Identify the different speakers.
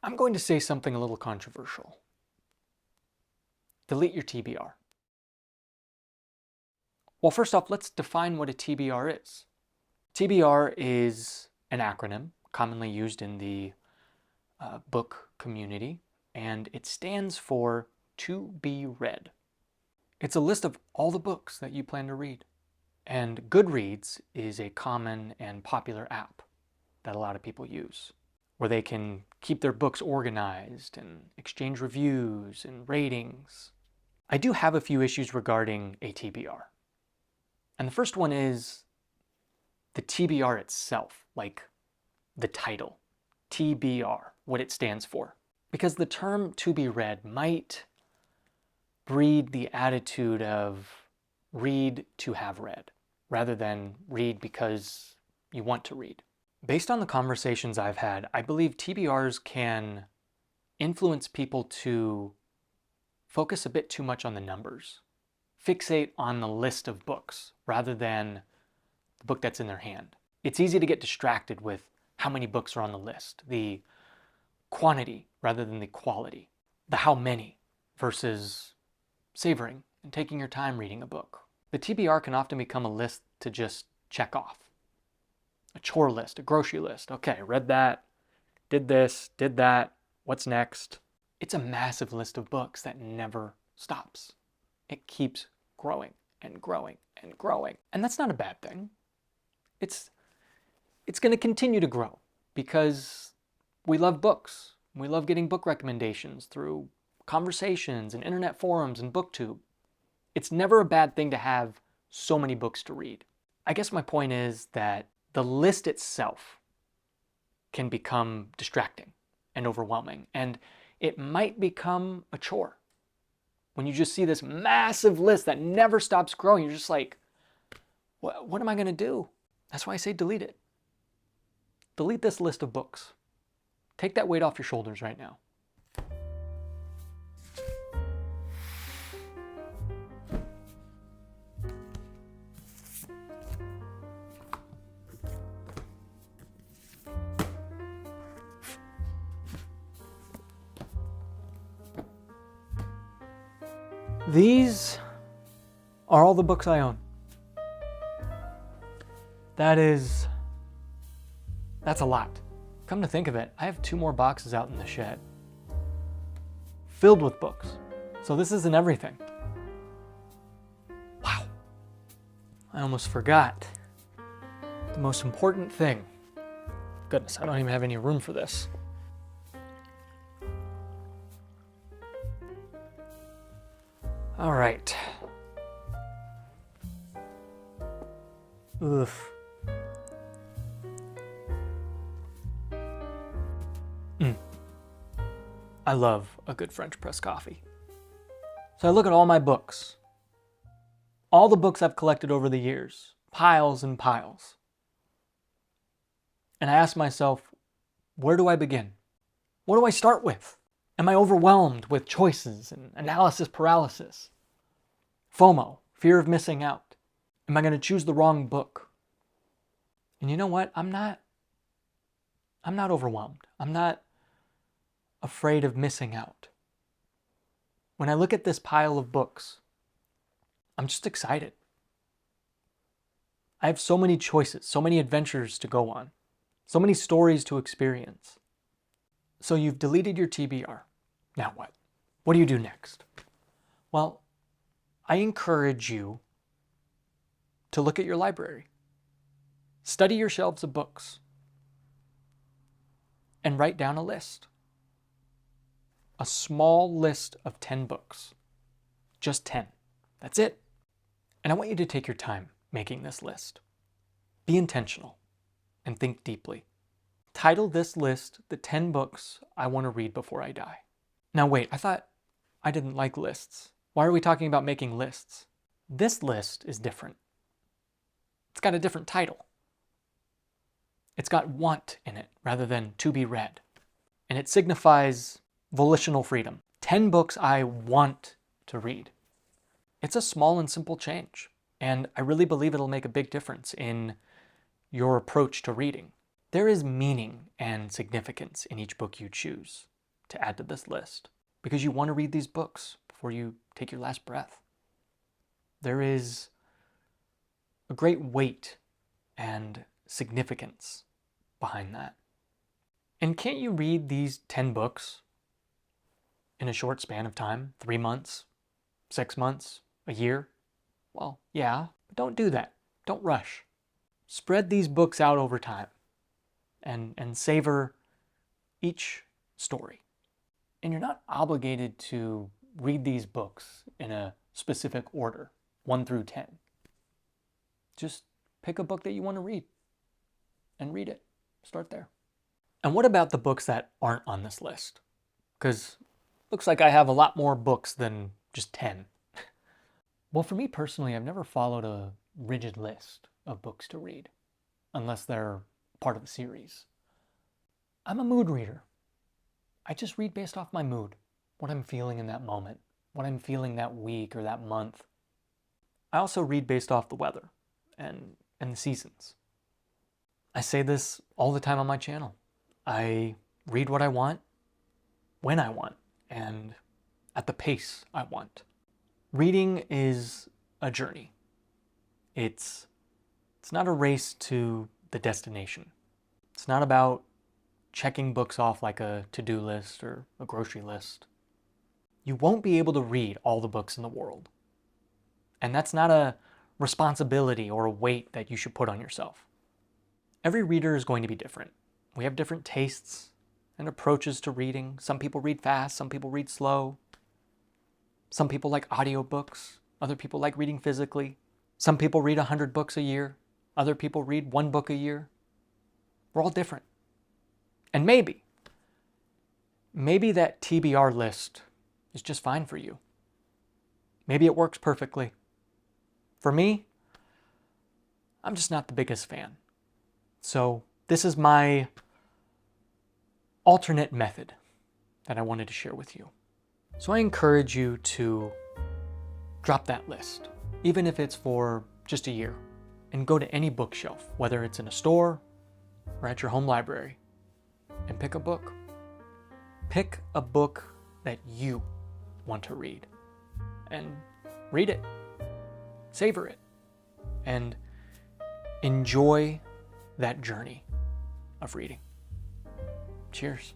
Speaker 1: I'm going to say something a little controversial. Delete your TBR. Well, first off, let's define what a TBR is. TBR is an acronym commonly used in the book community, and it stands for to be read. It's a list of all the books that you plan to read. And Goodreads is a common and popular app that a lot of people use, where they can keep their books organized and exchange reviews and ratings. I do have a few issues regarding a TBR. And the first one is the TBR itself, like the title, TBR, what it stands for. Because the term to be read might breed the attitude of read to have read, rather than read because you want to read. Based on the conversations I've had, I believe TBRs can influence people to focus a bit too much on the numbers, fixate on the list of books rather than the book that's in their hand. It's easy to get distracted with how many books are on the list, the quantity rather than the quality, the how many versus savoring and taking your time reading a book. The TBR can often become a list to just check off. A chore list, a grocery list. Okay, read that, did this, did that, what's next? It's a massive list of books that never stops. It keeps growing and growing and growing. And that's not a bad thing. It's going to continue to grow because we love books. We love getting book recommendations through conversations and internet forums and Booktube. It's never a bad thing to have so many books to read. I guess my point is that the list itself can become distracting and overwhelming, and it might become a chore. When you just see this massive list that never stops growing, you're just like, what am I going to do? That's why I say delete it. Delete this list of books. Take that weight off your shoulders right now. These are all the books I own. That's a lot. Come to think of it, I have 2 more boxes out in the shed, filled with books. So this isn't everything. Wow. I almost forgot the most important thing. Goodness, I don't even have any room for this. All right. Oof. I love a good French press coffee. So I look at all my books. All the books I've collected over the years. Piles and piles. And I ask myself, where do I begin? What do I start with? Am I overwhelmed with choices and analysis paralysis? FOMO, fear of missing out. Am I going to choose the wrong book? And you know what? I'm not overwhelmed. I'm not afraid of missing out. When I look at this pile of books, I'm just excited. I have so many choices, so many adventures to go on, so many stories to experience. So you've deleted your TBR. Now what? What do you do next? Well, I encourage you to look at your library. Study your shelves of books and write down a list. A small list of 10 books. Just 10. That's it. And I want you to take your time making this list. Be intentional and think deeply. Title this list the 10 books I want to read before I die. Now wait, I thought I didn't like lists. Why are we talking about making lists? This list is different. It's got a different title. It's got want in it rather than to be read. And it signifies volitional freedom. 10 books I want to read. It's a small and simple change, and I really believe it'll make a big difference in your approach to reading. There is meaning and significance in each book you choose. to add to this list because you want to read these books before you take your last breath. There is a great weight and significance behind that. And can't you read these 10 books in a short span of time? 3 months, 6 months, a year? Well, yeah, but don't do that. Don't rush. Spread these books out over time and savor each story. And you're not obligated to read these books in a specific order, 1 through 10. Just pick a book that you want to read and read it. Start there. And what about the books that aren't on this list? Because looks like I have a lot more books than just 10. Well, for me personally, I've never followed a rigid list of books to read, unless they're part of a series. I'm a mood reader. I just read based off my mood, what I'm feeling in that moment, what I'm feeling that week or that month. I also read based off the weather and the seasons. I say this all the time on my channel. I read what I want, when I want, and at the pace I want. Reading is a journey. It's not a race to the destination. It's not about checking books off like a to-do list or a grocery list. You won't be able to read all the books in the world. And that's not a responsibility or a weight that you should put on yourself. Every reader is going to be different. We have different tastes and approaches to reading. Some people read fast, some people read slow. Some people like audiobooks, other people like reading physically. Some people read 100 books a year, other people read 1 book a year. We're all different. And maybe that TBR list is just fine for you. Maybe it works perfectly. For me, I'm just not the biggest fan. So this is my alternate method that I wanted to share with you. So I encourage you to drop that list, even if it's for just a year, and go to any bookshelf, whether it's in a store or at your home library, and pick a book. Pick a book that you want to read and read it, savor it, and enjoy that journey of reading. Cheers.